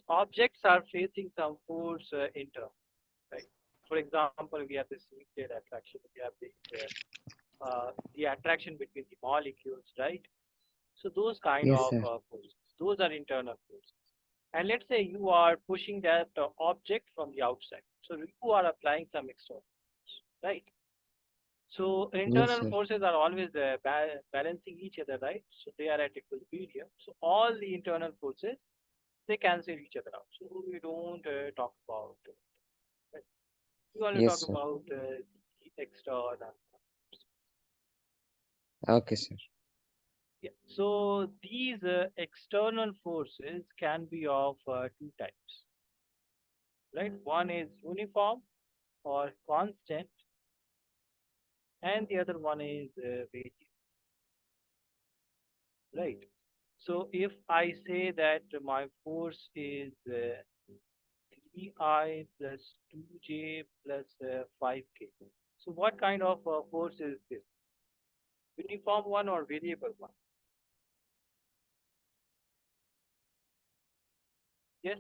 objects are facing some force in turn, right? For example, we have this nuclear attraction, we have the attraction between the molecules, right? So those kind Yes, of sir. forces, those are internal forces. And let's say you are pushing that object from the outside. So you are applying some external force, right? So Yes, internal sir. forces are always balancing each other, right? So they are at equilibrium. So all the internal forces, they cancel each other out. So we don't talk about it. Right? We only Yes, talk sir. about the external. Okay, sir. Yeah. So these external forces can be of two types, right? One is uniform or constant, and the other one is variable, right? So if I say that my force is 3i plus 2j plus 5k, so what kind of force is this? Uniform one or variable one? Yes.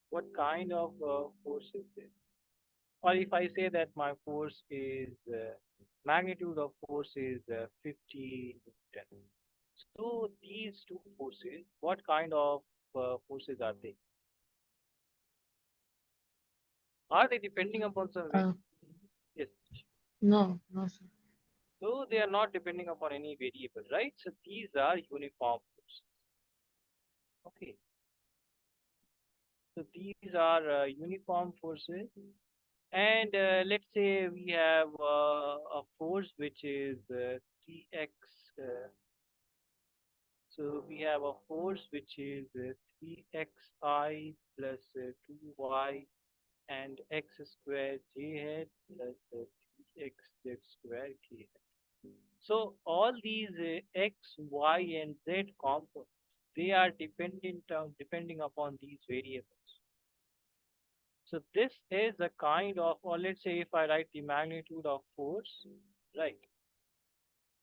What kind of force is this? Or if I say that my force is magnitude of force is 50 Newton. So these two forces, what kind of forces are they? Are they depending upon some Uh, yes? no, no, sir. So they are not depending upon any variable, right? So these are uniform forces. Okay. So these are uniform forces. And let's say we have a force which is 3x. Uh, so we have a force which is 3xi plus 2y and x square j head plus 3x z square k head. So all these x, y, and z components, they are depending upon these variables. So this is a kind of, or let's say if I write the magnitude of force, right,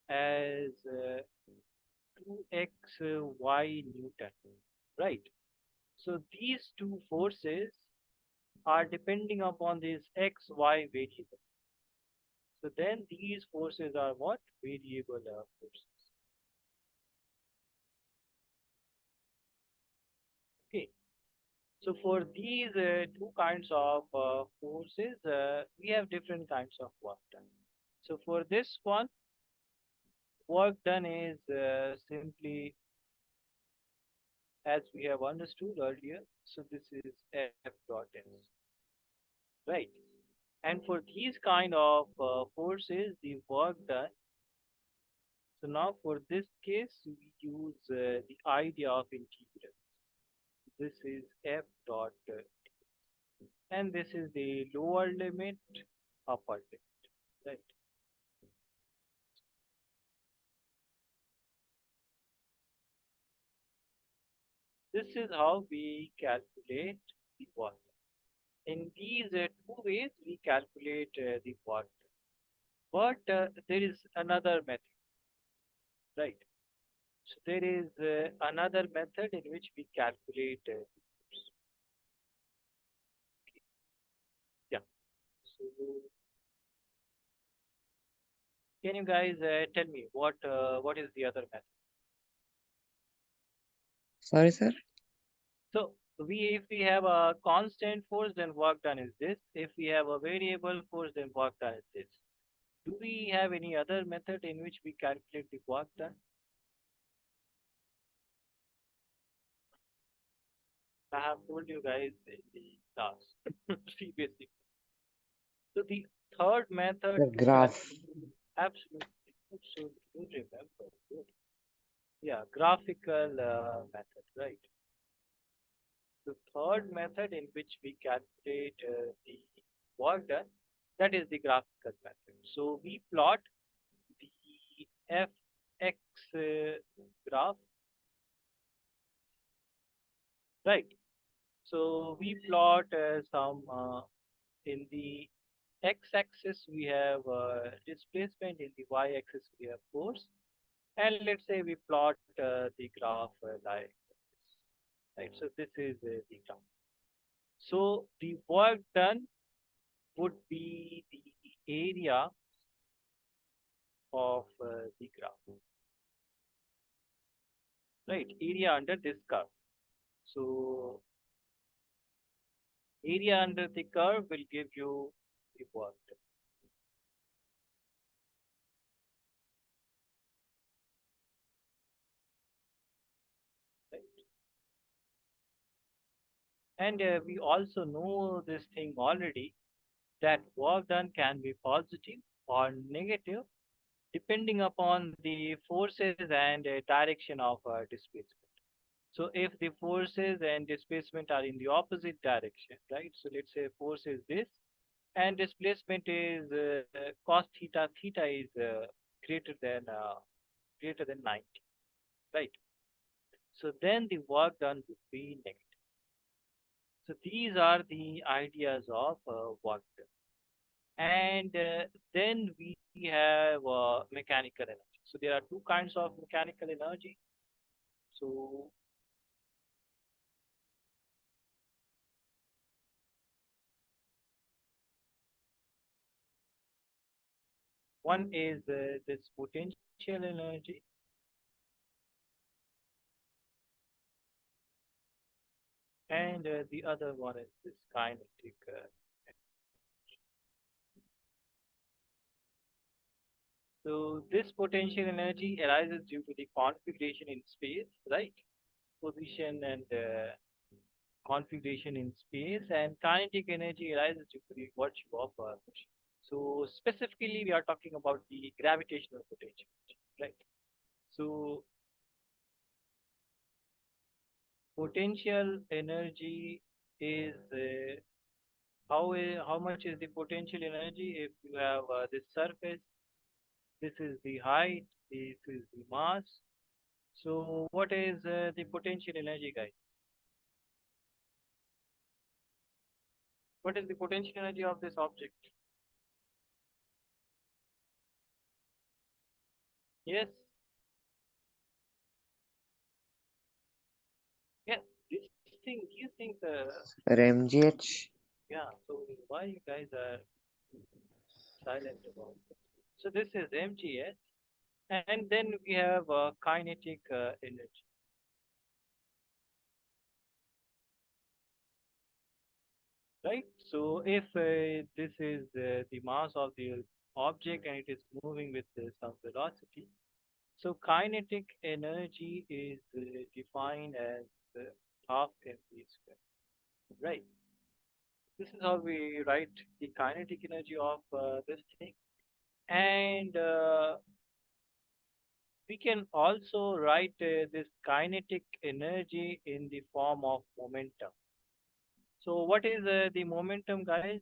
as 2x y Newton, right? So these two forces are depending upon this x, y variable. So then these forces are what? Variable forces. Okay. So for these two kinds of forces, we have different kinds of work done. So for this one, work done is simply as we have understood earlier. So this is F dot S, right? And for these kind of forces, the work done. So now for this case, we use the idea of integral. This is F dot, and this is the lower limit, upper limit, right? This is how we calculate the work. In these two ways, we calculate the work. But there is another method, right? So there is another method in which we calculate the force. Yeah. So can you guys tell me what is the other method? Sorry, sir. So if we have a constant force, then work done is this. If we have a variable force, then work done is this. Do we have any other method in which we calculate the work done? I have told you guys in the class previously. So the third method Sir, to graph. calculate absolutely good. So you remember good. Yeah, graphical method, right? The third method in which we calculate the work done, that is the graphical method. So we plot the fx graph, right? So we plot some in the x-axis we have displacement, in the y-axis we have force, and let's say we plot the graph like. right? So this is the graph. So the work done would be the area of the graph, right? Area under this curve. So area under the curve will give you the work done, right? And we also know this thing already, that work done can be positive or negative depending upon the forces and direction of displacement. So if the forces and displacement are in the opposite direction, right? So let's say force is this and displacement is cos theta. Theta is greater than uh, greater than 90, right? So then the work done would be negative. So these are the ideas of work done. And then we have mechanical energy. So there are two kinds of mechanical energy. So one is this potential energy, and the other one is this kinetic. So this potential energy arises due to the configuration in space, right? Position and configuration in space, and kinetic energy arises due to the virtue of motion. So specifically, we are talking about the gravitational potential, right? So potential energy is how much is the potential energy if you have this surface, this is the height, this is the mass. So what is the potential energy, guys? What is the potential energy of this object? Yes, yeah. This thing, these things, Sir, MGH. yeah. So why you guys are silent about it? So this is mgs, and then we have kinetic energy, right? So if this is the mass of the object and it is moving with some velocity, so kinetic energy is defined as half mv square, right? This is how we write the kinetic energy of this thing. And we can also write this kinetic energy in the form of momentum. So what is the momentum, guys?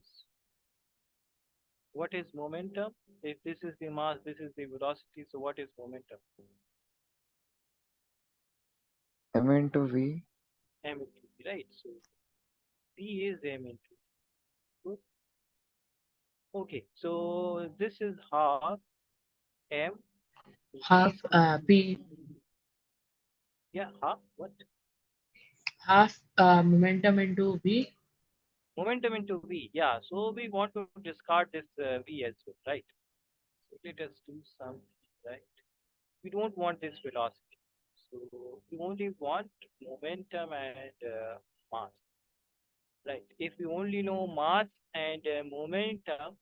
What is momentum? If this is the mass, this is the velocity. So what is momentum? M into V. M into V, right? So P is M into V. Good. Okay, so this is half M V Half square. P, Yeah, half what? half momentum into V. Momentum into V. Yeah, so we want to discard this V as well, right? So let us do something, right? We don't want this velocity. So we only want momentum and mass, right? If we only know mass and momentum,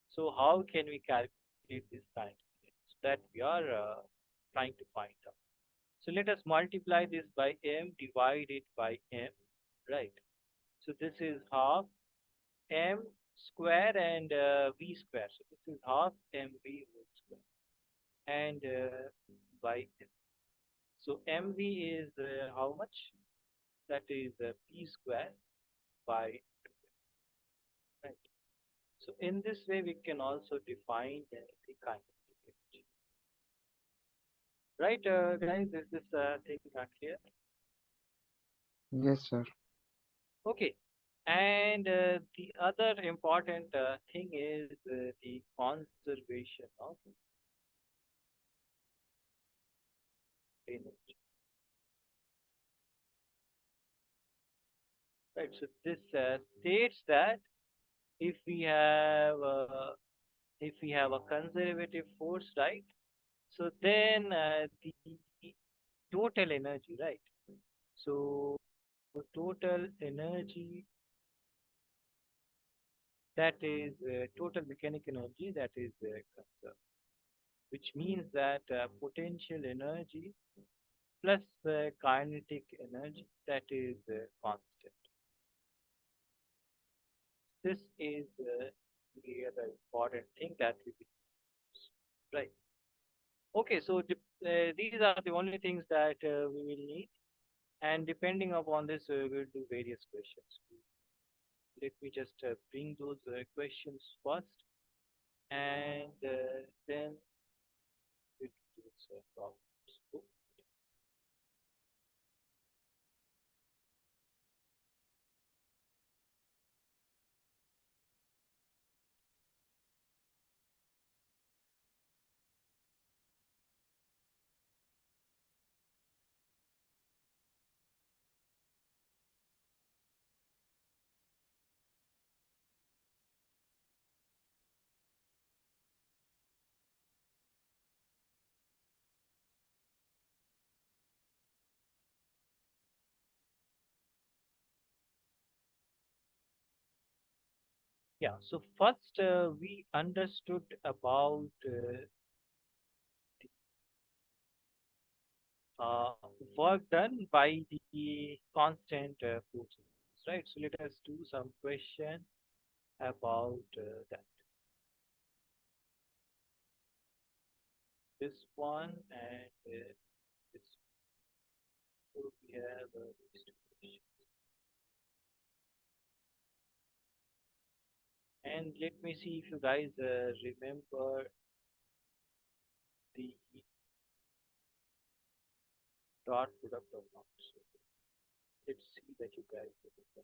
so how can we calculate this kind of thing? So that we are trying to find out. So let us multiply this by m, divide it by m, right? So this is half m square and v square. So this is half mv whole square and by m. So mv is how much? That is p square by 2, right? So in this way, we can also define the kinetic energy. Right, guys? Is this thing clear? Yes, sir. Okay. And the other important thing is the conservation of energy. right? So this states that if we have a conservative force, right? So then the total energy, right? So total energy, that is total mechanical energy, that is conserved, which means that potential energy plus kinetic energy, that is constant. This is the other important thing that we use, right? Okay, so these are the only things that we will need, and depending upon this, we will do various questions. Let me just bring those questions first, and then we'll do those problems. Oh, yeah, so first we understood about uh, work done by the constant forces, right? So let us do some question about that. This one and this. So we have these two questions. And let me see if you guys remember the dot product or not. So let's see that you guys remember.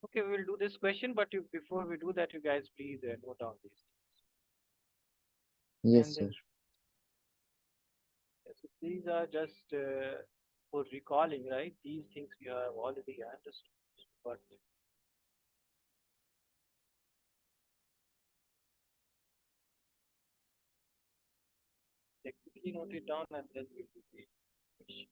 Okay, we will do this question, but before we do that, you guys please note down these things. Yes, And sir. then so these are just for recalling, right? These things we have already understood, but technically note it down and then we'll do the questions.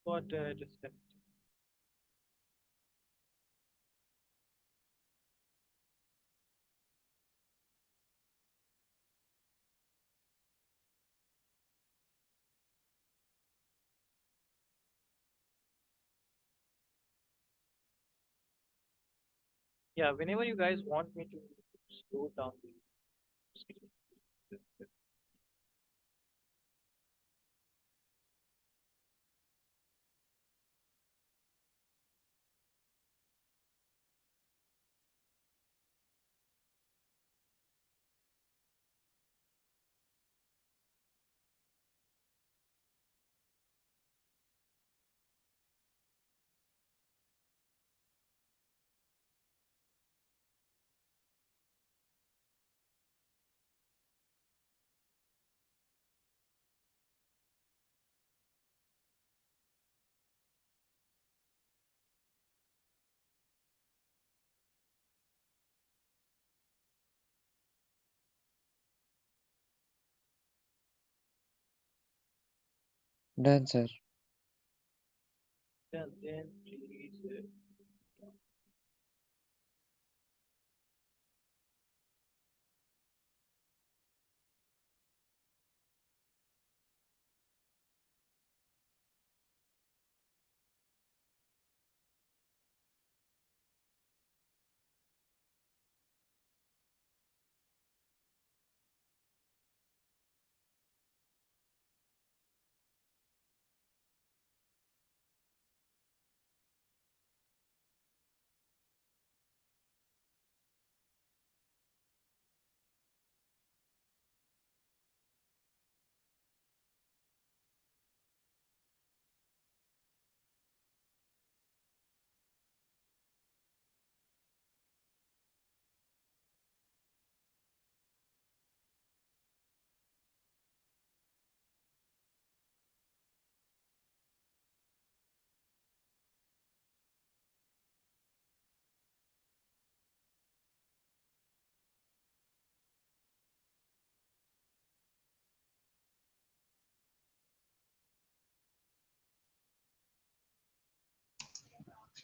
But just yeah, whenever you guys want me to slow down the screen. Done, sir. Then please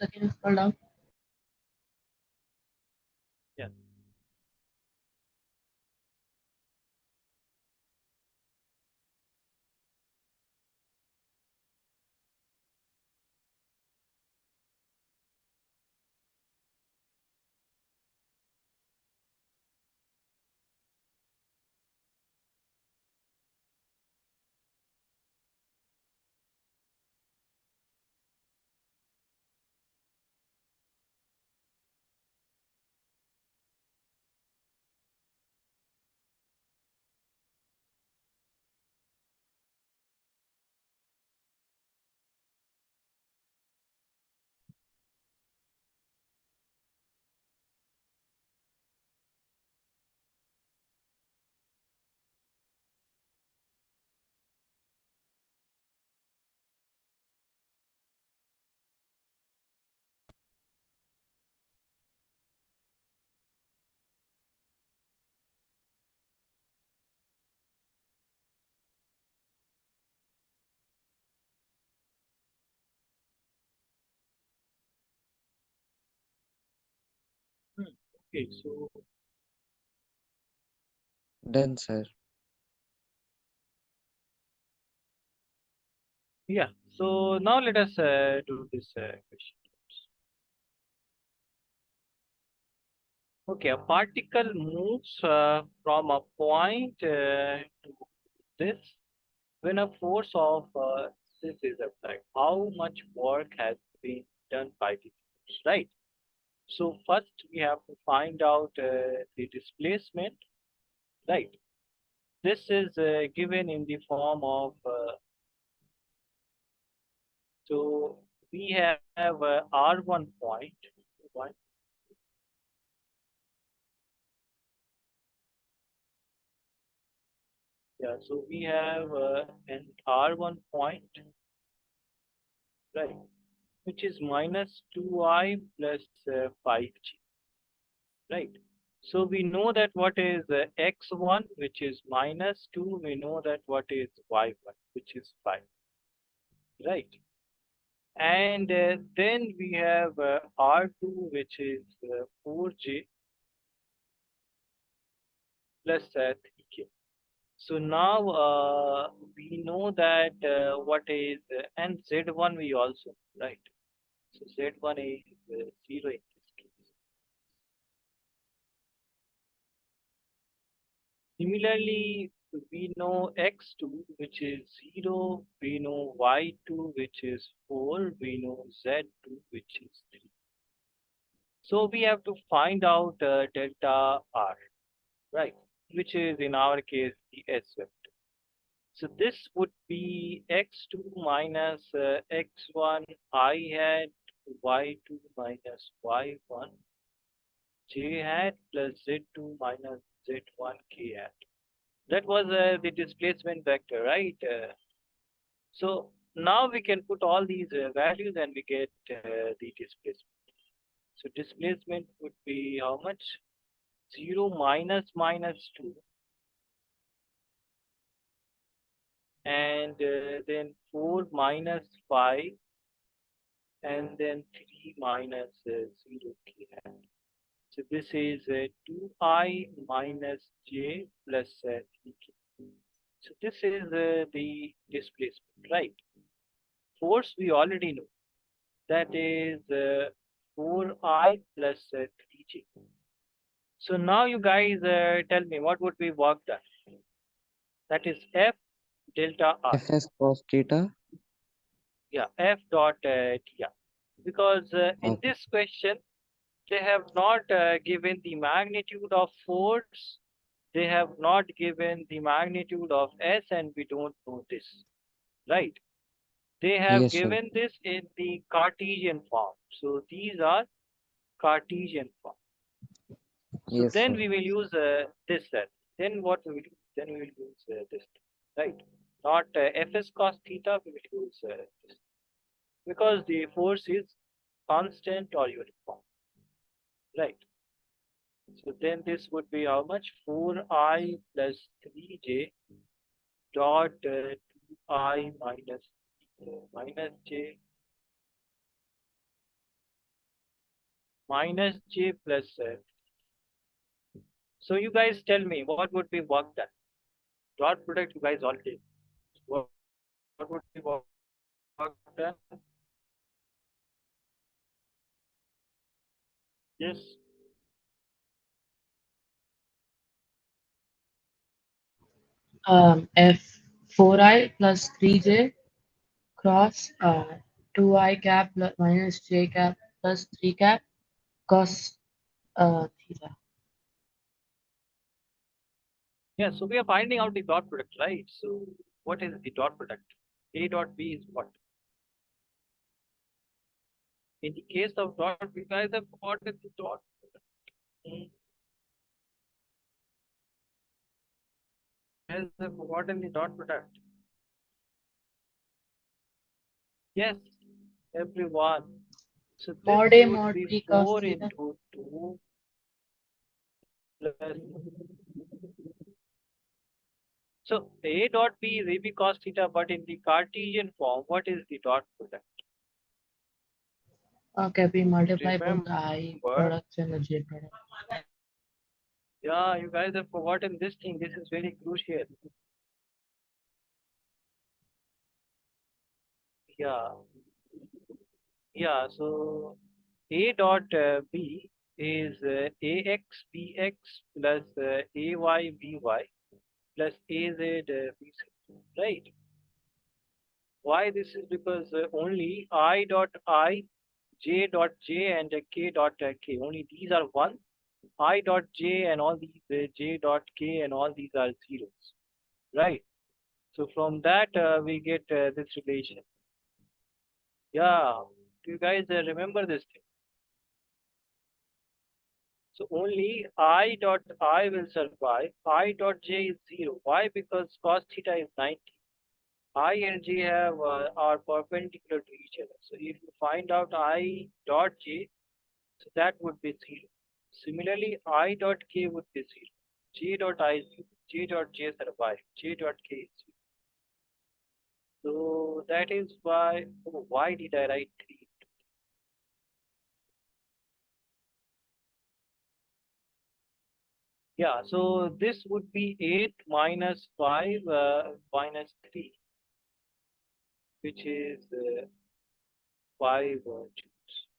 Again, scroll down. Yeah. Hmm. Okay, so Done, sir. yeah, so now let us do this question. Okay, a particle moves from a point to this when a force of this is applied. How much work has been done by the force, right? So first we have to find out the displacement, right? This is given in the form of so we have R1 point, one, yeah. So we have an R1 point, right, which is minus 2I plus 5G, right? So we know that what is x1, which is minus 2. We know that what is y1, which is 5, right? And then we have R2, which is 4J plus 3K. So now we know that what is, and Z1 we also, right? So Z1 is 0 in this case. Similarly, we know x2, which is 0, we know y2, which is 4, we know z2, which is 3. So we have to find out delta r, right? Which is in our case the s vector. So this would be x2 minus x1 I hat y2 minus y1 j hat plus z2 minus z1 k hat. That was the displacement vector, right? So now we can put all these values and we get the displacement. So displacement would be how much? 0 minus minus 2 and then 4 minus 5 and then 3 minus 0 k hat. So this is 2I minus j plus 3k. So this is the displacement, right? Force we already know. That is 4I plus 3j. So now you guys tell me what would be work done. That is F delta R. Fs cos theta. Yeah, F dot dr. Because in Okay. this question, they have not given the magnitude of force. They have not given the magnitude of S and we don't know this, right? They have Yes, sir. given this in the Cartesian form. So these are Cartesian form. So Yes, then sir. we will use this set. Then what we will do? Then we will use this, right? Not Fs cos theta, we will use this. Because the force is constant or uniform, right? So then this would be how much? 4I plus 3j dot 2I minus j minus j plus. So you guys tell me what would be work done? Dot product you guys all did. What would be work done? Yes. F 4i plus 3j cross 2i cap plus minus j cap plus 3 cap cos theta. Yeah, so we are finding out the dot product, right? So what is the dot product? A dot B is what? In the case of dot, you guys have forgotten the dot. Hmm, you guys have forgotten the dot product. Yes, everyone. So this Mod A would mod be B cos 4 theta. into 2 plus. So A dot B is AB cos theta, but in the Cartesian form, what is the dot product? Okay, we multiply both I Remember, products and the j product. yeah, you guys have forgotten this thing. This is very crucial. Yeah, yeah. So A dot B is AX BX plus AY BY plus AZ BC, right? Why this is because only I dot I, J dot J and K dot K. Only these are one. I dot J and all these J dot K and all these are zeros, right? So from that we get this relation. Yeah, do you guys remember this thing? So only I dot I will survive. I dot J is 0. Why? Because cos theta is 90. I and J have are perpendicular to each other. So if you find out I dot J, so that would be 0. Similarly, I dot K would be 0. J dot I is 0. J dot J survive. J dot K is 0. So that is why, oh, why did I write 3? Yeah, so this would be 8 minus 5 minus 3, which is 5 joules.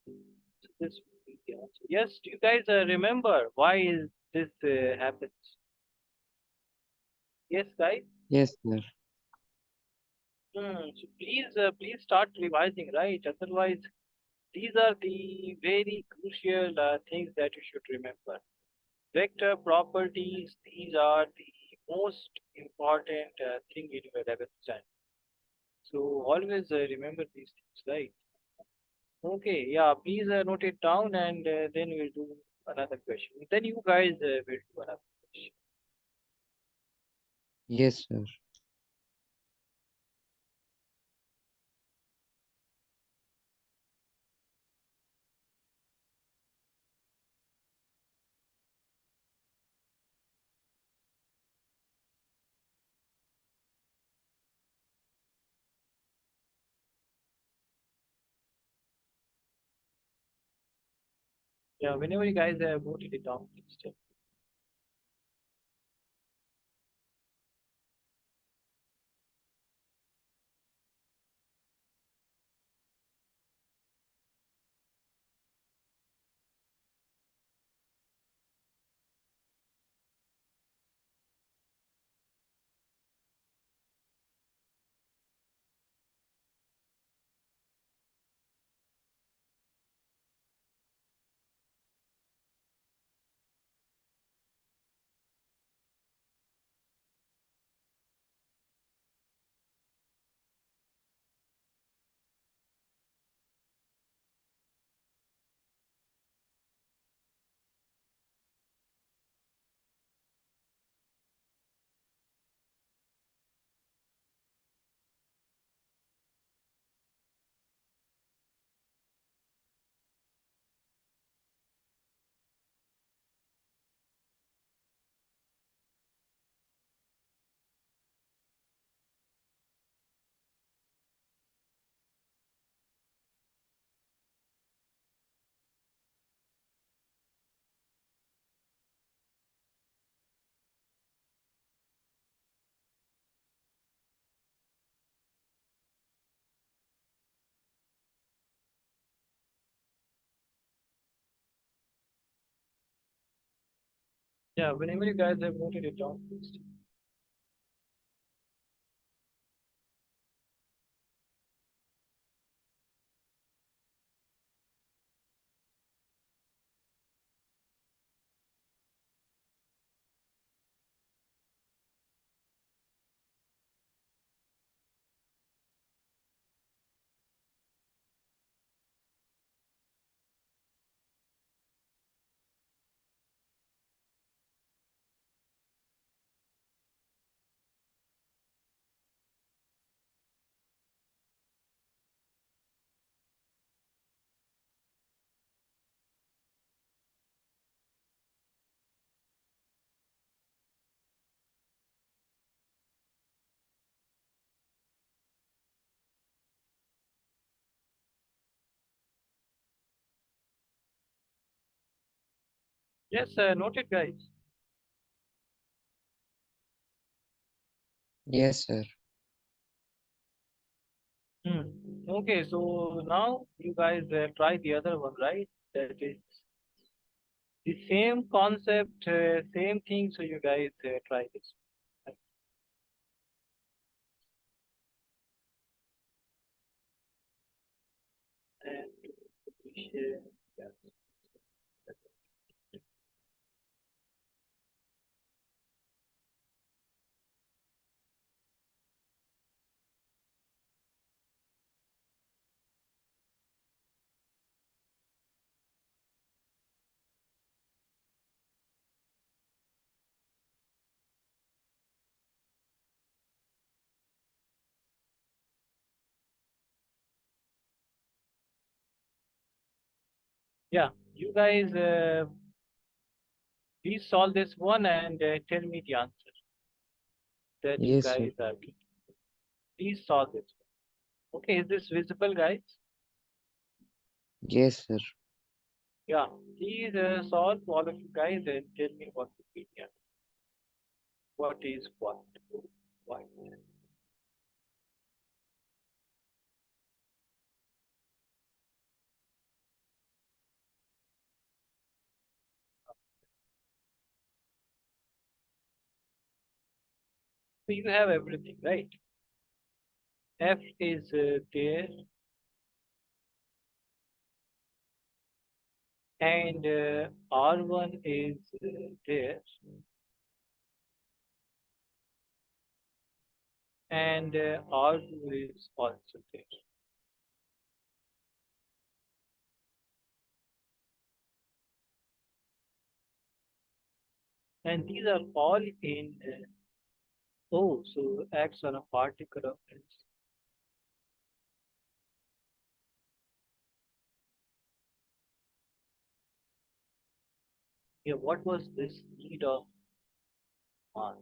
So this would be the answer. Yes, do you guys remember why is this happens? Yes, guys. Yes, sir. So please start revising, right? Otherwise, these are the very crucial things that you should remember. Vector properties, these are the most important thing in your 11th standard. So always remember these things, right? Okay, yeah, please note it down and then we'll do another question. Then you guys will do another question. Yes, sir. Yeah, whenever you guys have noted it down, please tell. Yeah, whenever you guys have noted it down, please. Yes, noted, guys. Yes, sir. Hmm. Okay, so now you guys try the other one, right? That is the same concept, same thing. So you guys try this. Right? And we share. Yeah. Yeah, you guys, please solve this one and tell me the answer that you Yes, sir. guys are getting. Please solve this one. Okay, is this visible, guys? Yes, sir. Yeah, please solve all of you guys and tell me what would be the answer. What is what? Why? So you have everything, right? F is there, and R1 is there, and R2 is also there. And these are all in O, so acts on a particle of S. Yeah, what was this need of mass?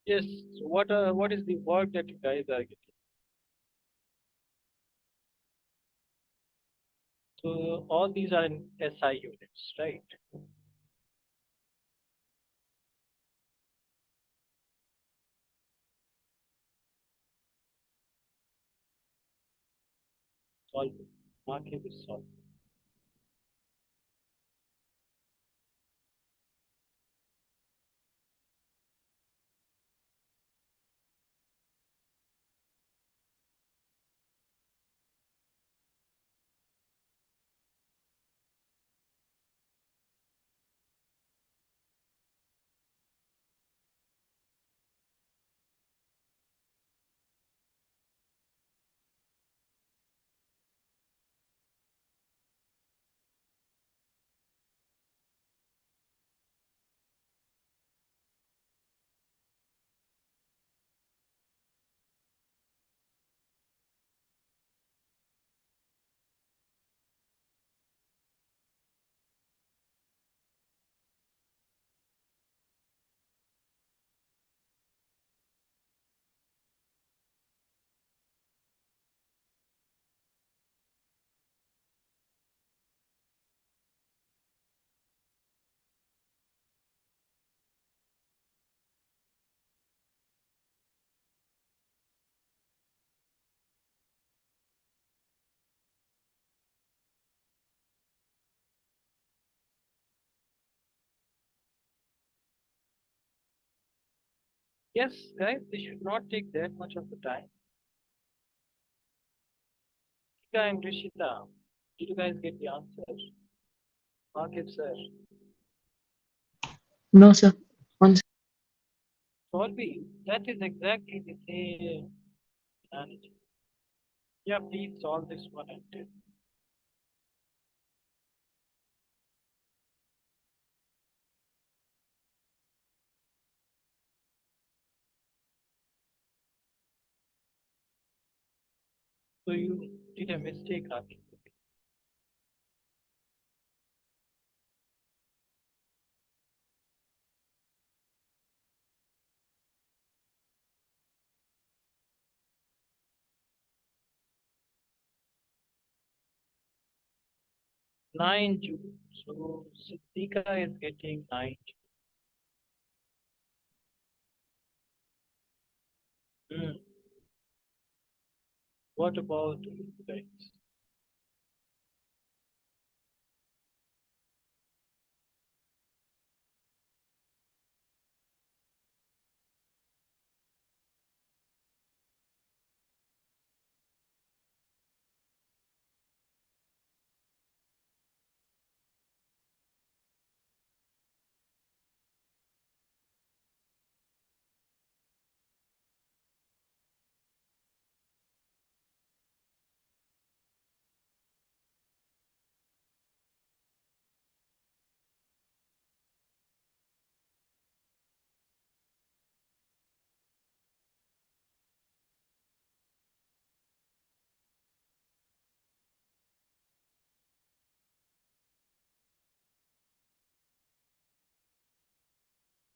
Yes, what is the work that you guys are getting? So all these are in SI units, right? Solve it. Marking is solved. Yes, guys, this should not take that much of the time. Tika and Rishita, did you guys get the answer? Market, sir. No, sir. One Solvi, that is exactly the same analogy. Yeah, please solve this one and tell. So you did a mistake, Rakesh. 9 June. So Siddhika is getting 9 June. What about you guys?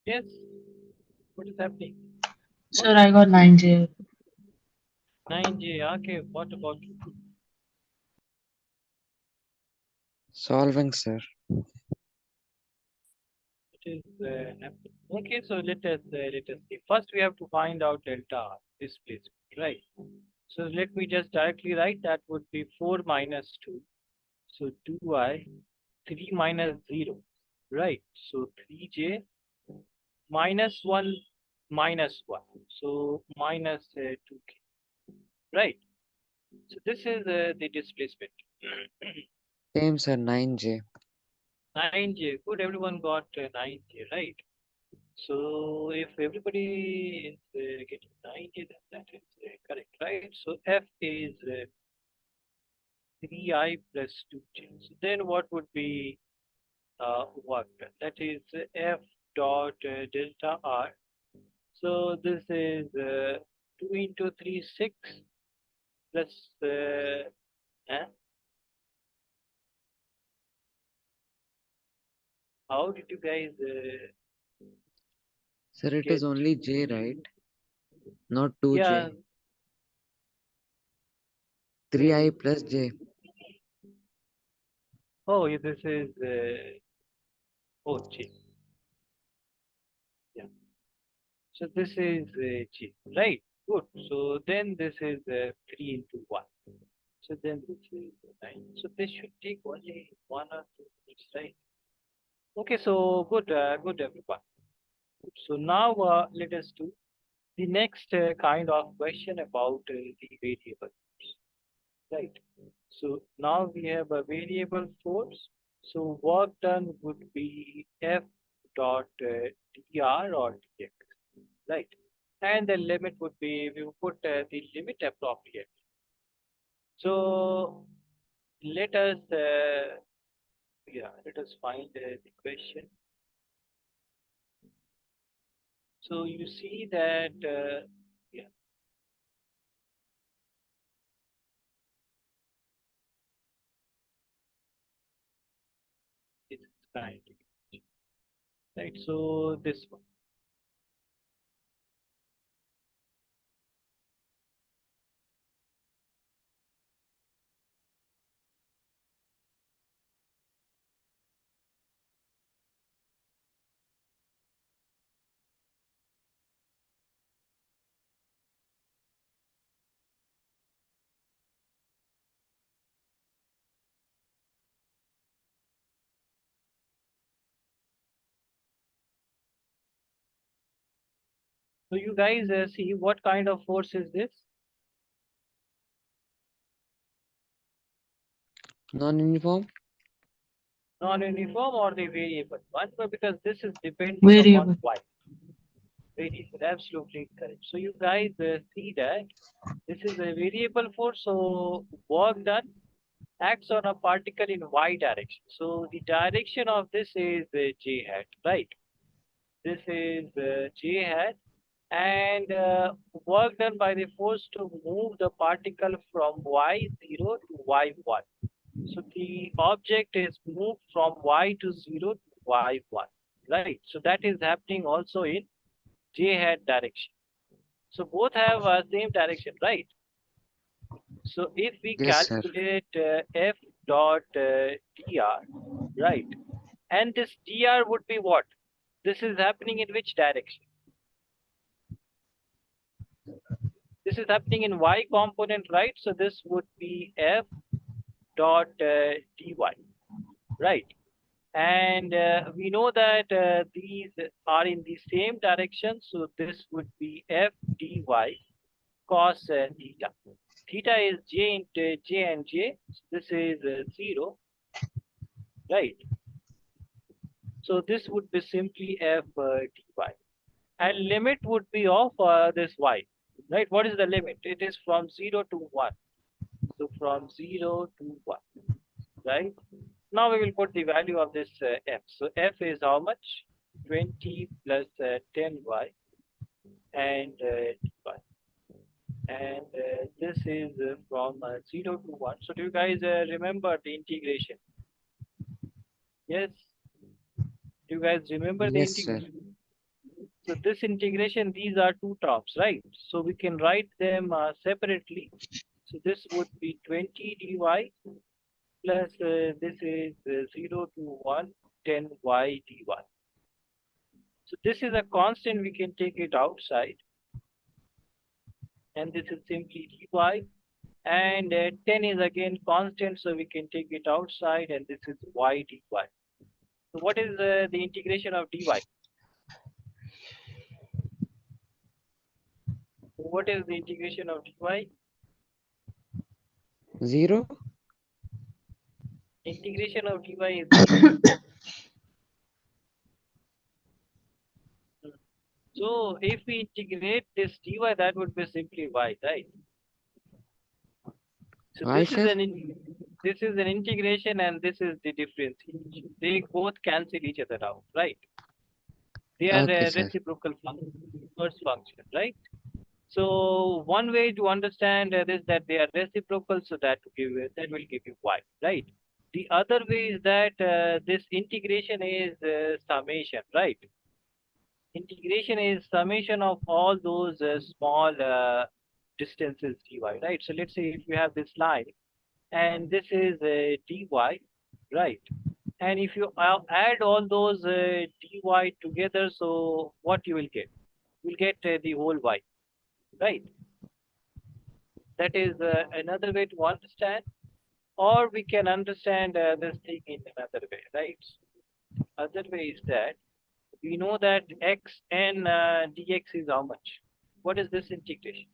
Yes. What is happening? What? sir, I got 9J. 9J. Okay. What about you? Solving, sir. It is happening. Okay. So let us see. First, we have to find out delta R, displacement, right? So let me just directly write that would be 4 minus 2. So 2i, 3 minus 0, right? So 3j minus 1 minus 1. So minus 2k, right? So this is the displacement. Same, sir. 9J. 9j, good, everyone got 9j, right? So if everybody is getting 9j, then that is correct, right? So f is 3i plus 2j. So then what would be work done? That is f dot delta r. So this is 2 into 3, 6 plus eh? How did you guys Sir, it is get? only J, right? Not Yeah, 2J. 3I so plus J. oh, yeah, this is oh G. Yeah. So this is G, right? Good. So then this is 3 into 1. So then this is 9. So this should take only 1 or 2 minutes, right? Okay, so good, good everyone. So now let us do the next kind of question about the variable, right? So now we have a variable force. So work done would be F dot dr or dx, right? And the limit would be, we will put the limit appropriately. So let us, yeah, let us find the question. So you see that, yeah, it's kind, right? So this one. So you guys see what kind of force is this? Non-uniform? Non-uniform or the variable one? But because this is depending upon Variable. y. Variable, absolutely correct. So you guys see that this is a variable force, so work done acts on a particle in y direction. So the direction of this is j hat, right? This is j hat, and work done by the force to move the particle from y0 to y1. So the object is moved from y0 to y1, right? So that is happening also in j hat direction. So both have same direction, right? So if we Yes, sir. calculate f dot dr, right, and this dr would be what? This is happening in which direction? This is happening in y component, right? So this would be f dot dy, right? And we know that these are in the same direction, so this would be f dy cos theta. Theta is j into j and j. So this is 0, right? So this would be simply f dy. And limit would be of this y, right? What is the limit? It is from 0 to 1. So from 0 to 1, right? Now we will put the value of this f. So f is how much? 20 plus 10y and dy. And this is from 0 to 1. So do you guys remember the integration? Yes? Do you guys remember the Yes, sir. integration? So this integration, these are two terms, right? So we can write them separately. So this would be 20 dy plus this is 0 to 1, 10y dy. So this is a constant, we can take it outside, and this is simply dy. And 10 is again constant, so we can take it outside, and this is y dy. So what is the integration of dy? What is the integration of dy? 0? Integration of dy is 0. So if we integrate this dy, that would be simply y, right? So Why, sir? this is an integration, and this is the differentiation. They both cancel each other out, right? They are Okay, sir. reciprocal function, inverse function, right? So one way to understand this, that they are reciprocal, so that will give you y, right? The other way is that this integration is summation, right? Integration is summation of all those small distances dy, right? So let's say if you have this line and this is dy, right? And if you add all those dy together, so what you will get? You will get the whole y, right? That is another way to understand, or we can understand this thing in another way, right? Other way is that we know that x and dx is how much? What is this integration?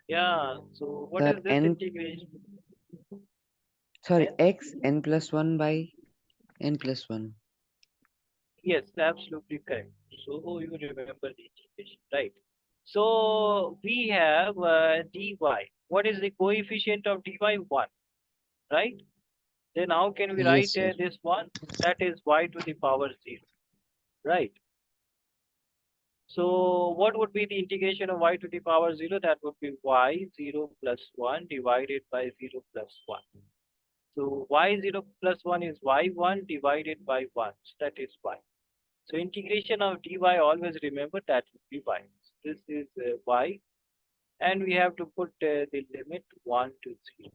Yeah, so what Sir, is this integration? sorry, N? x n plus 1 by n plus 1. Yes, absolutely correct. So you remember the integration, right? So we have dy. What is the coefficient of dy? 1, right? Then how can we Yes, write sir. this one? That is y to the power 0, right? So what would be the integration of y to the power 0? That would be y 0 plus 1 divided by 0 plus 1. So y0 plus 1 is y1 divided by 1. So that is y. So integration of dy, always remember that would be y. This is y, and we have to put the limit 1 to 0.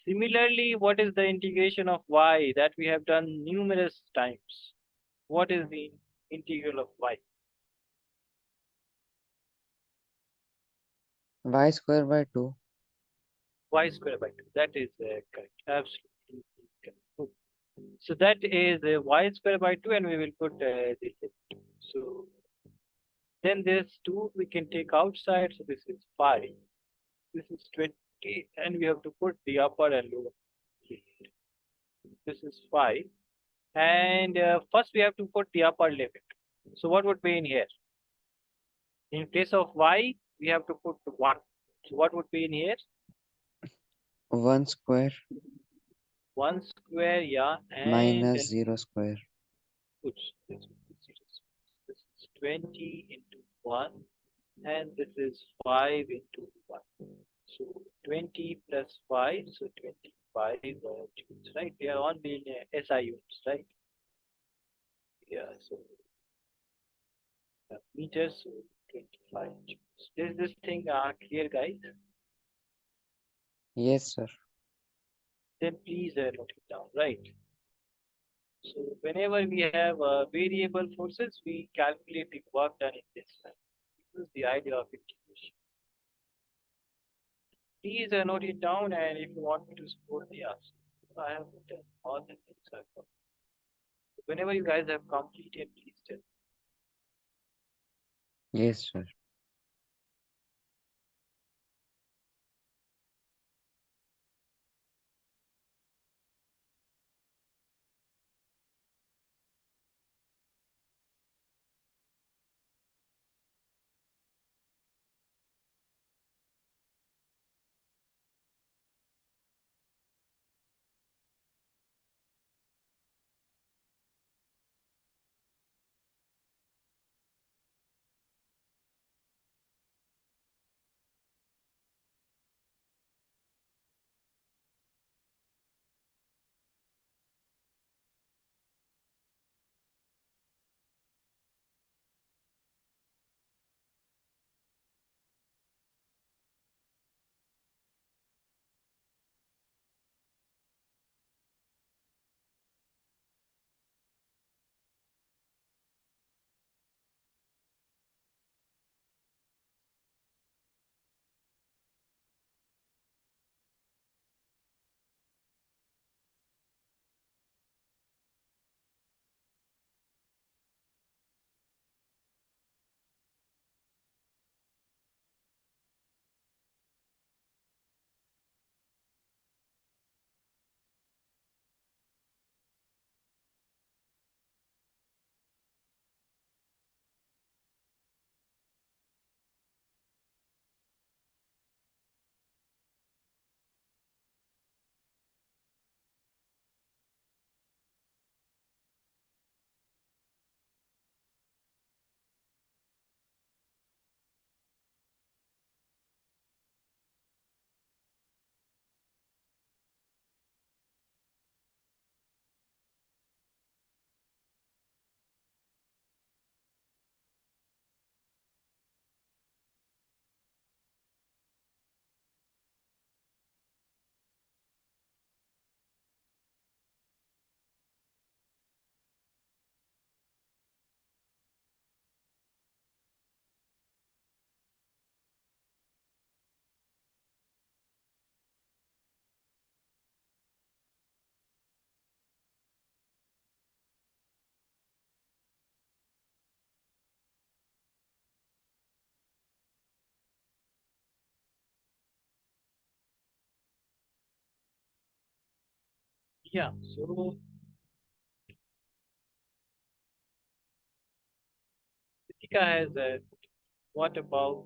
Similarly, what is the integration of y that we have done numerous times? What is the integral of y? Y square by 2. Y square by 2. That is correct. Absolutely correct. Good. So that is y square by 2, and we will put this in. So then this 2 we can take outside, so this is 5. This is 20, and we have to put the upper and lower. This is 5. And first we have to put the upper limit. So what would be in here? In place of y, we have to put 1. So what would be in here? 1 square 1 square, yeah, and minus then 0 square. oops, this is 20 into 1, and this is 5 into 1. So 20 plus 5, so 25 joules, right? We are on the SI units, right? Yeah, so meters, so 25 joules. Is this thing clear, guys? Yes, sir. Then please note it down, right? So whenever we have variable forces, we calculate the work done in this way. This is the idea of integration. Please note it down, and if you want me to support the ask, I have written all the things I've got. Whenever you guys have completed, please tell me. Yes, sir. Yeah, so Ritika has what about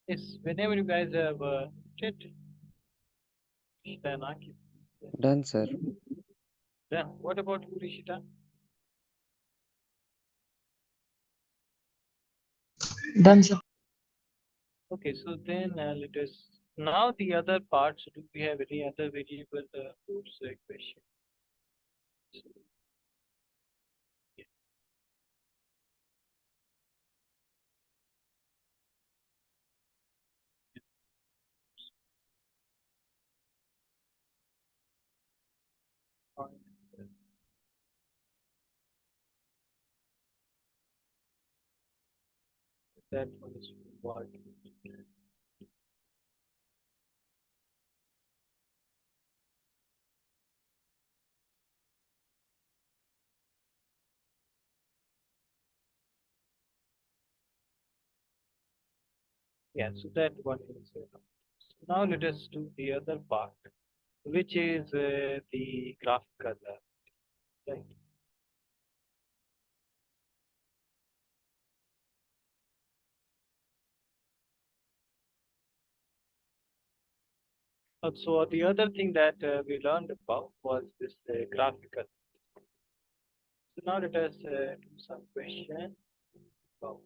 yes, whenever you guys have checked Shitanaki, Done, sir. then what about Kurishita? Done, sir. Okay, so then let us now the other parts. Do we have any other variable force equation? So, yeah, fine. That one is what? Yeah, so that one is. Now let us do the other part, which is the graphical. Right. So the other thing that we learned about was this graphical. So now let us do some question about.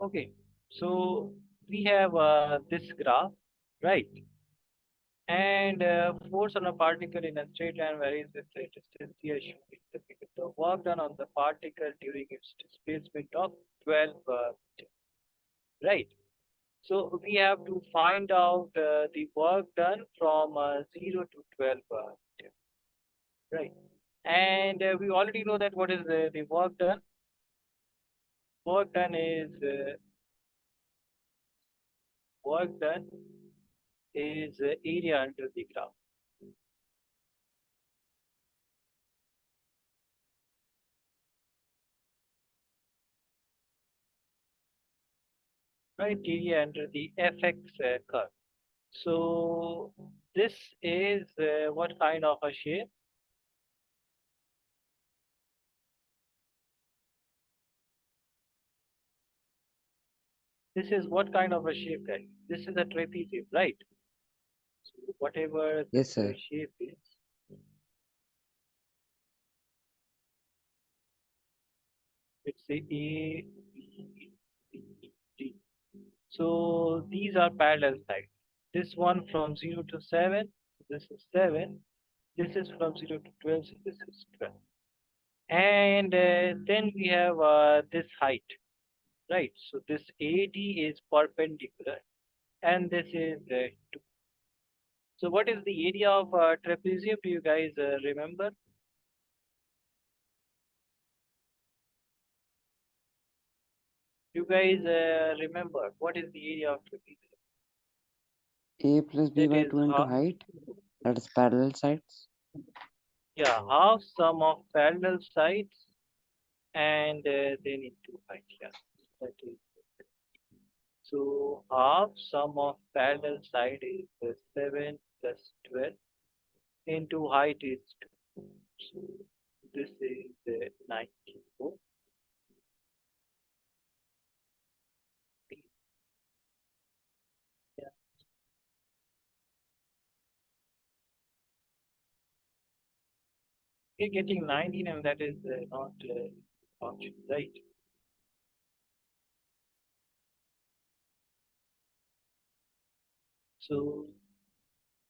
Okay, so we have this graph, right? And force on a particle in a straight line varies with the distance here shown in the figure. The work done on the particle during its displacement of 12 right? So we have to find out the work done from 0 to 12 right? And we already know that what is the work done? Work done is work done is area under the graph, right? Area under the fx curve. So this is what kind of a shape? This is what kind of a shape, guys? This is a trapezium, right? So whatever this Yes, sir. shape is, it's a B, C, D. So these are parallel sides. This one from 0 to 7, this is 7. This is from 0 to 12, so this is 12. And then we have this height, right? So this AD is perpendicular, and this is 2. So what is the area of trapezium? Do you guys remember? You guys remember what is the area of trapezium? A plus B That by is 2 into half, height. That is parallel sides. yeah, half sum of parallel sides and then into height. Yeah, that is. So half sum of parallel side is 7 plus 12 into height is 2. So this is 94. Yeah, you're getting 19 and that is not option, right? So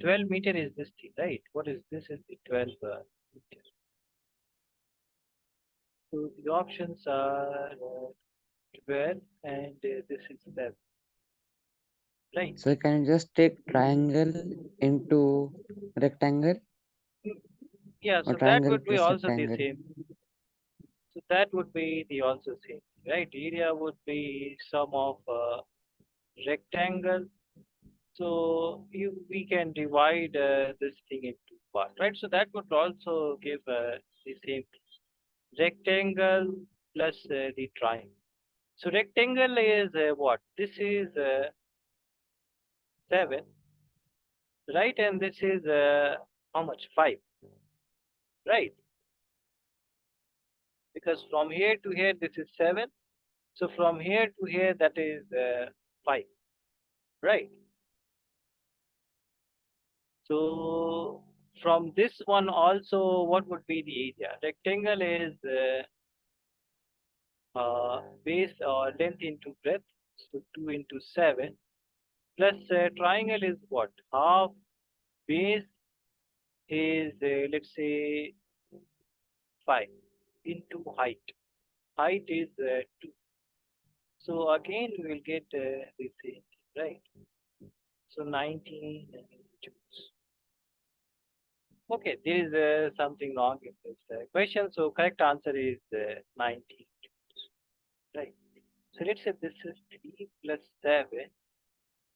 12 meter is this thing, right? What is this? Is the 12 meter. So the options are 12 and this is 7, right? So can you just take triangle into rectangle Yeah, or so that triangle would be plus also the rectangle? same. So that would be the also same, right? Area would be sum of rectangle. So we can divide this thing into part, right? So that would also give the same rectangle plus the triangle. So rectangle is what? This is 7, right? And this is how much? 5, right? Because from here to here, this is 7. So from here to here, that is 5, right? So from this one also, what would be the area? Rectangle is base or length into breadth, so 2 into 7, plus triangle is what? Half base is, let's say, 5 into height. Height is 2. So again, we will get the same, right? So 19 joules. Okay, there is something wrong in this question. So correct answer is 19 joules, right? So let's say this is 3 plus 7.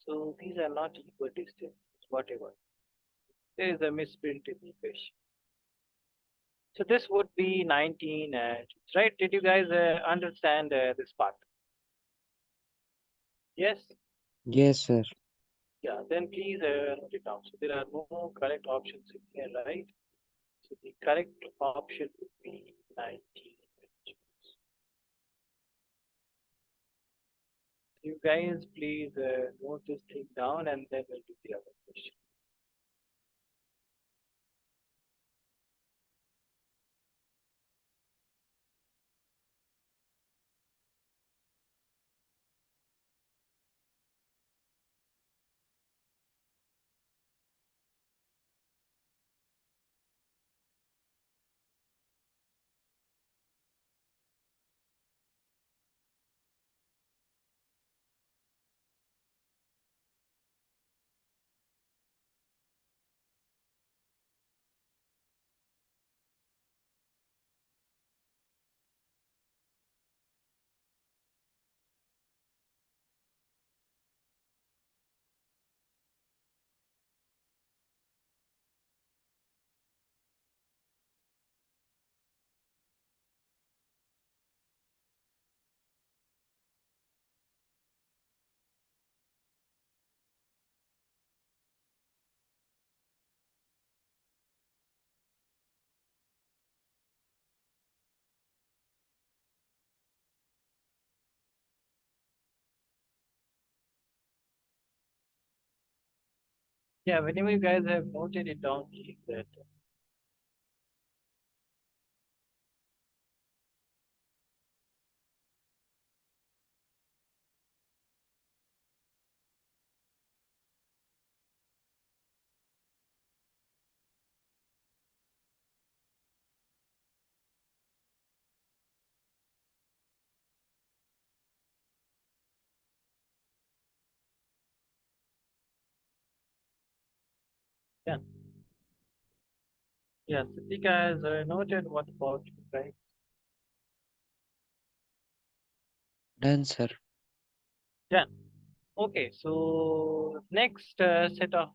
So these are not equal distance, whatever. There is a misprint in the question. So this would be 19 joules, right? Did you guys understand this part? Yes? Yes, sir. Yeah, then please note it down. So there are no correct options in here, right? So the correct option would be 19. You guys please note this thing down and then we'll do the other question. Yeah, whenever you guys have noted it down, keep that. Yeah. Yeah, Siddhika has noted. What about you guys? Done, sir. Yeah. Okay, so next set of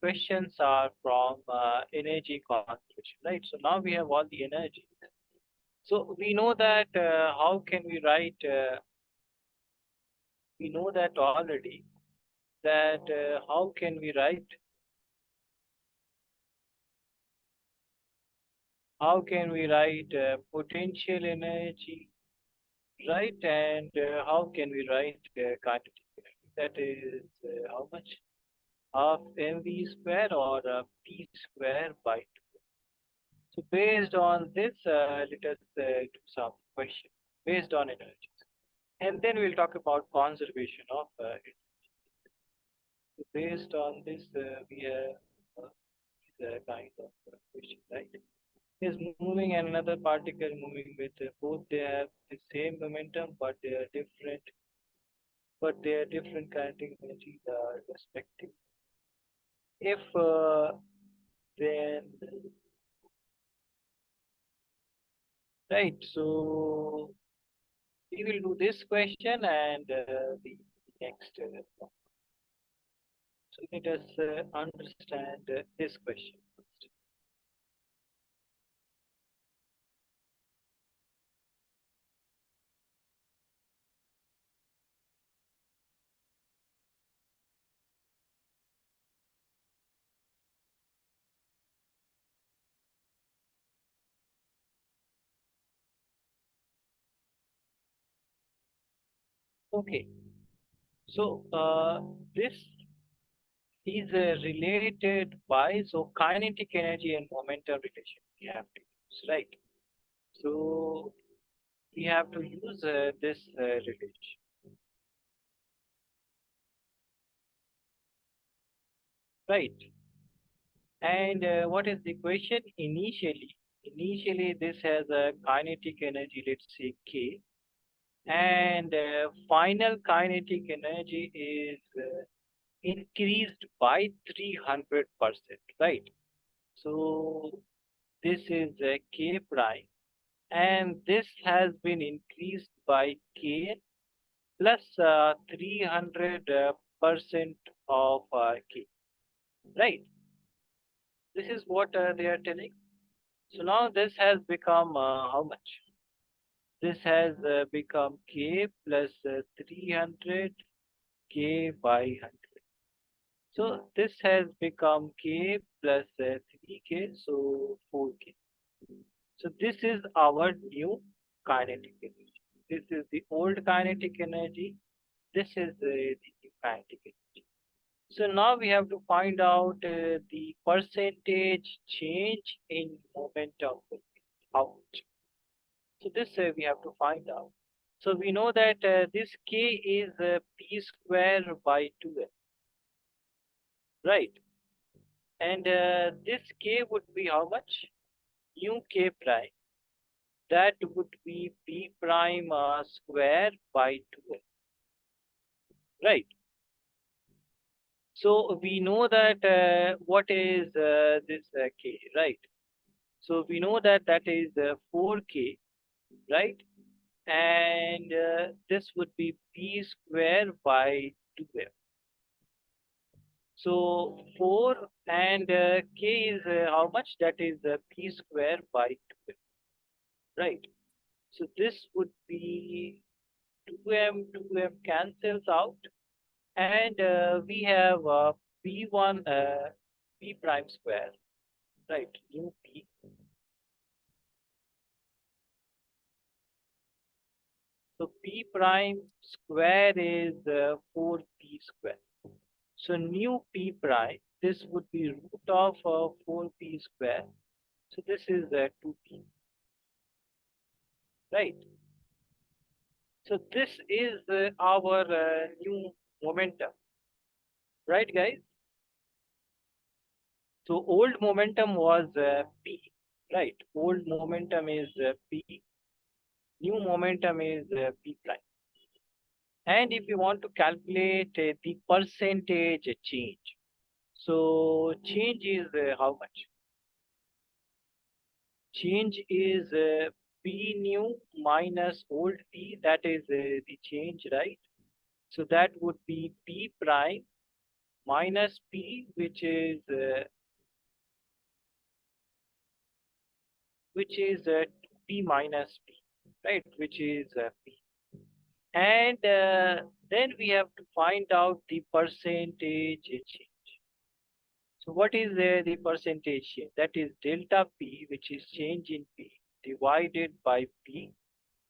questions are from energy conservation, right? So now we have all the energy. So we know that how can we write, we know that already, that how can we write, potential energy, right? And how can we write kinetic energy? That is how much? Half mv square or p square by 2. So based on this, let us do some question based on energy. And then we'll talk about conservation of it. So based on this, we have this kind of question, right? Is moving and another particle moving with both they have the same momentum, but they are different kinetic energies are respective. If then right, so we will do this question and the next one. So let us understand this question first. Okay, so this is related by so kinetic energy and momentum relation we have to use, right? So we have to use this relation, right? And what is the question? Initially this has a kinetic energy, let's say K, and final kinetic energy is increased by 300%, right? So this is K prime, and this has been increased by K plus 300% of K, right? This is what they are telling. So now this has become how much? This has become K plus 300 K by 100. So this has become K plus 3K, so 4K. So this is our new kinetic energy. This is the old kinetic energy. This is the new kinetic energy. So now we have to find out the percentage change in momentum will be how much. So this we have to find out. So we know that this k is p square by 2m, right? And this k would be how much? Nu k prime. That would be p prime square by 2m, right? So we know that what is this k, right? So we know that that is 4k, right? And this would be p square by 2m. So 4 and k is how much? That is p square by 2m, right? So this would be 2m, 2m cancels out, and we have p1 p prime square, right? Nu p. So p prime square is 4p square. So nu p prime, this would be root of 4p square. So this is 2p, right? So this is our new momentum, right, guys? So old momentum was p, right? Old momentum is p. New momentum is p prime. And if you want to calculate the percentage change, so change is how much? Change is P new minus old P, that is the change, right? So that would be P prime minus P, which is P minus P, right? Which is P. And then we have to find out the percentage change. So what is the percentage change? That is delta P, which is change in P, divided by P,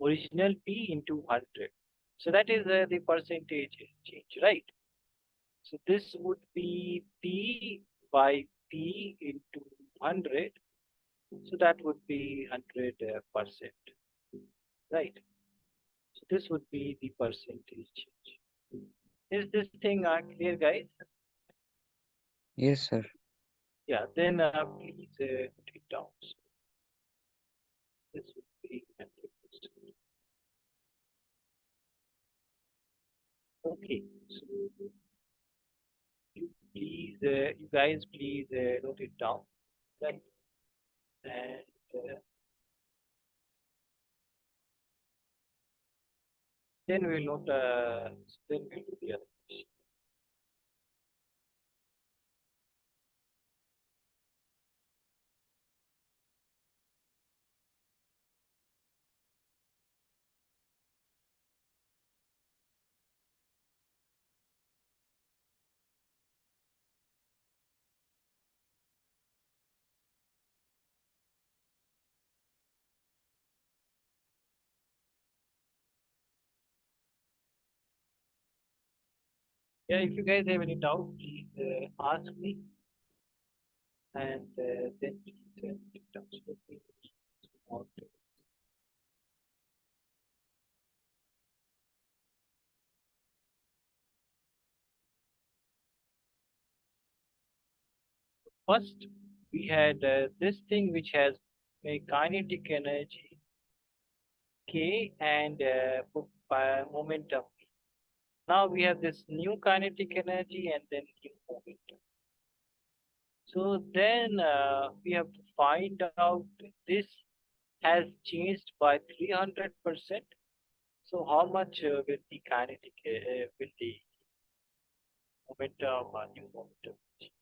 original P into 100. So that is the percentage change, right? So this would be P by P into 100. So that would be 100%, right? So this would be the percentage change. Is this thing clear, guys? Yes, sir. Yeah, then please put it down. So this would be 100%. Okay, so you guys please note it down, right? And then we'll note, then we'll do the other question. Yeah, if you guys have any doubt, please ask me, and then please in terms of me. First, we had this thing which has a kinetic energy K and momentum. Now we have this new kinetic energy and then new momentum. So then we have to find out this has changed by 300%. So how much will the kinetic, will the momentum, new momentum change?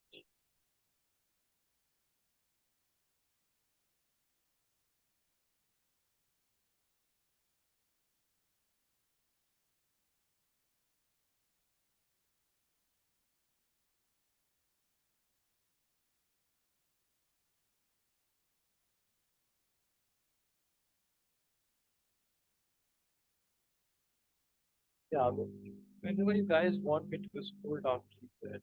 Yeah, whenever you guys want me to scroll down, please.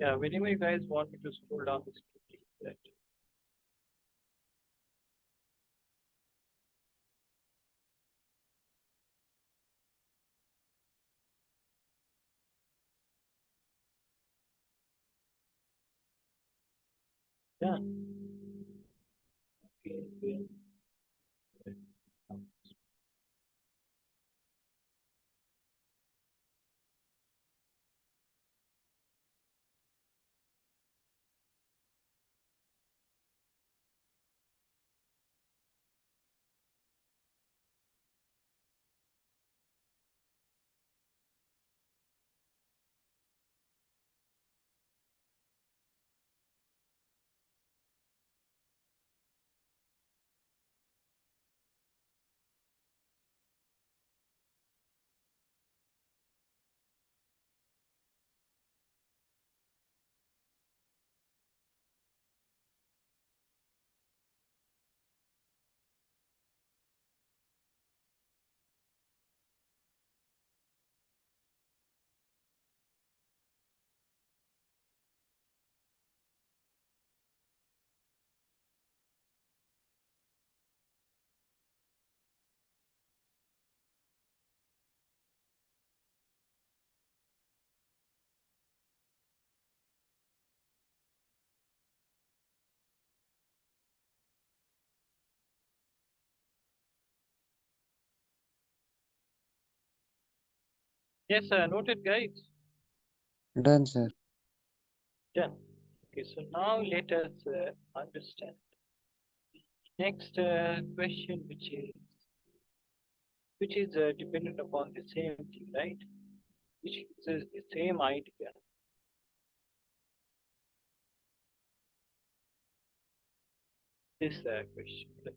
Yeah, whenever you guys want me to scroll down this, please. Yeah. Okay. Yes, noted, guys. Done, sir. Done. Okay, so now let us understand next question, which is dependent upon the same thing, right? Which is the same idea. This question, right?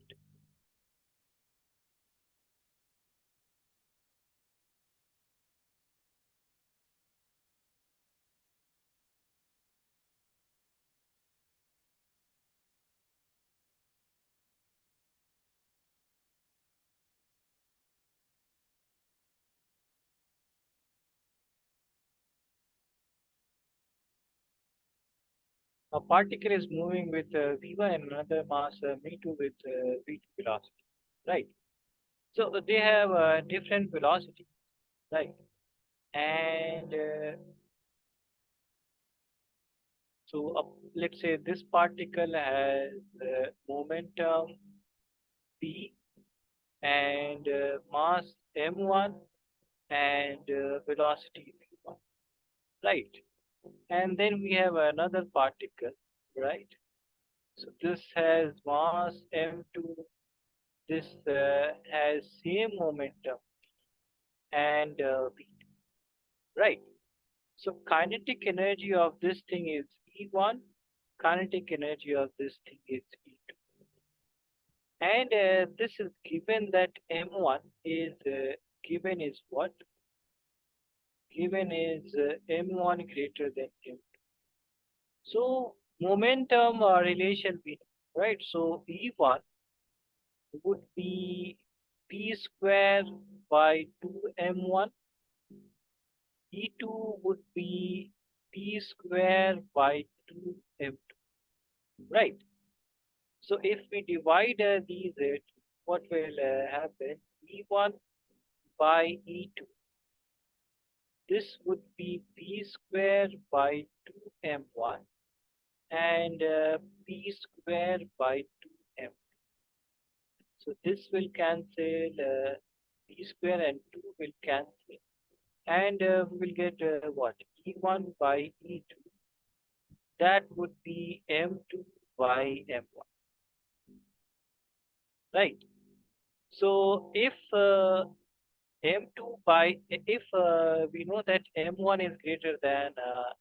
A particle is moving with v1 and another mass v2 with v2 velocity, right? So they have different velocity, right? And let's say this particle has momentum p and mass m1 and velocity v1, right? And then we have another particle, right? So this has mass m2. This has same momentum and v2, right? So kinetic energy of this thing is E1, kinetic energy of this thing is E2. And this is given that M1 is given is what? Given is M1 greater than M2. So momentum relation we know, right? So E1 would be P square by 2M1. E2 would be P square by 2M2, right? So if we divide these, what will happen? E1 by E2. This would be P square by 2M1 and P square by 2M. So this will cancel, P square and 2 will cancel. And we will get what? E1 by E2. That would be M2 by M1, right? So if M2 by, if we know that M1 is greater than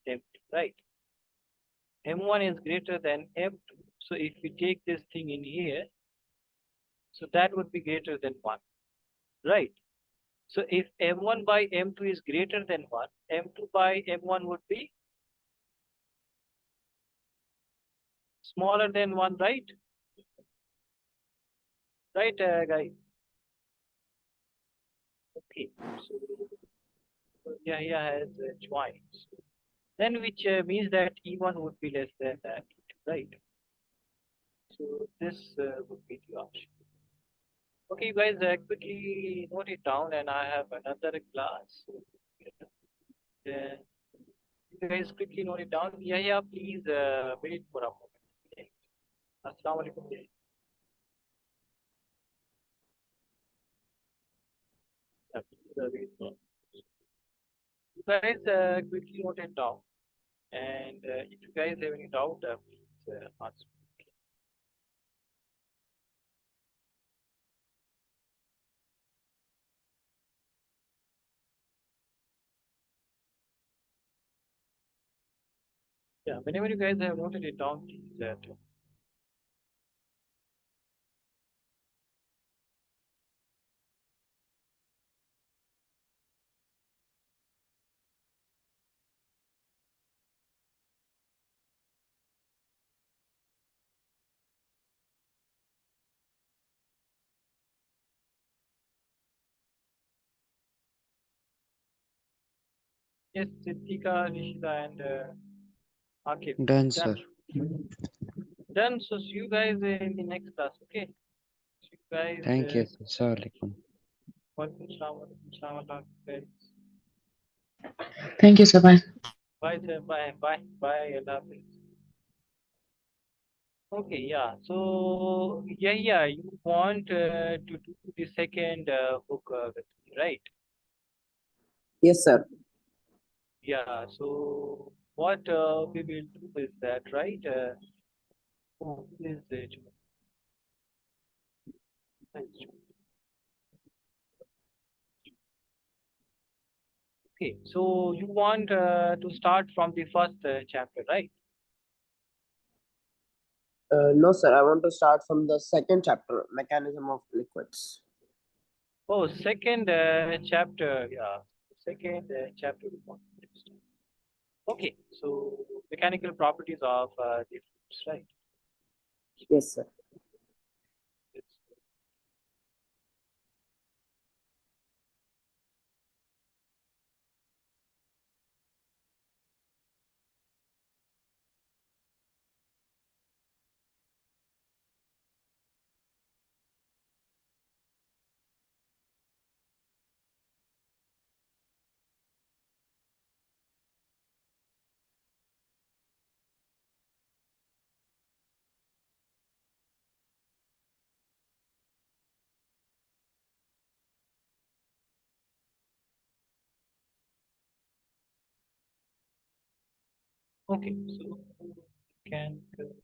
M2, right? M1 is greater than M2. So if we take this thing in here, so that would be greater than 1, right? So if M1 by M2 is greater than 1, M2 by M1 would be smaller than 1, right? Right, guys? Okay. So yeah, has joined. Then which means that E1 would be less than that, right? So this would be the option. Okay, you guys, quickly note it down, and I have another class. Uh, you guys quickly note it down. Yeah, please wait for a moment. Okay. Assalamu alaikum. Please wait for. You guys quickly note it down, and if you guys have any doubt, please ask. Yeah, whenever you guys have noted it down, please. Yes, Siddhika, Nishita, and Akif. Done, sir. Done. Done. So see you guys in the next class. Okay. See you guys. Thank you, sir. Sorry. Walaikum salam, walaikum salam, guys. Thank you, sir. Bye. Bye, sir. Bye. Bye. Bye. Allah Hafiz. Okay. Yeah. So yeah. You want to do the second hook with me, right? Yes, sir. Yeah. So what we will do is that, right? Who is it? Okay, so you want to start from the first chapter, right? No, sir. I want to start from the second chapter, mechanism of liquids. Oh, second chapter, yeah. Second chapter we want to start. Okay, so mechanical properties of the fluids, right? Yes, sir. It's- Okay, so mechanical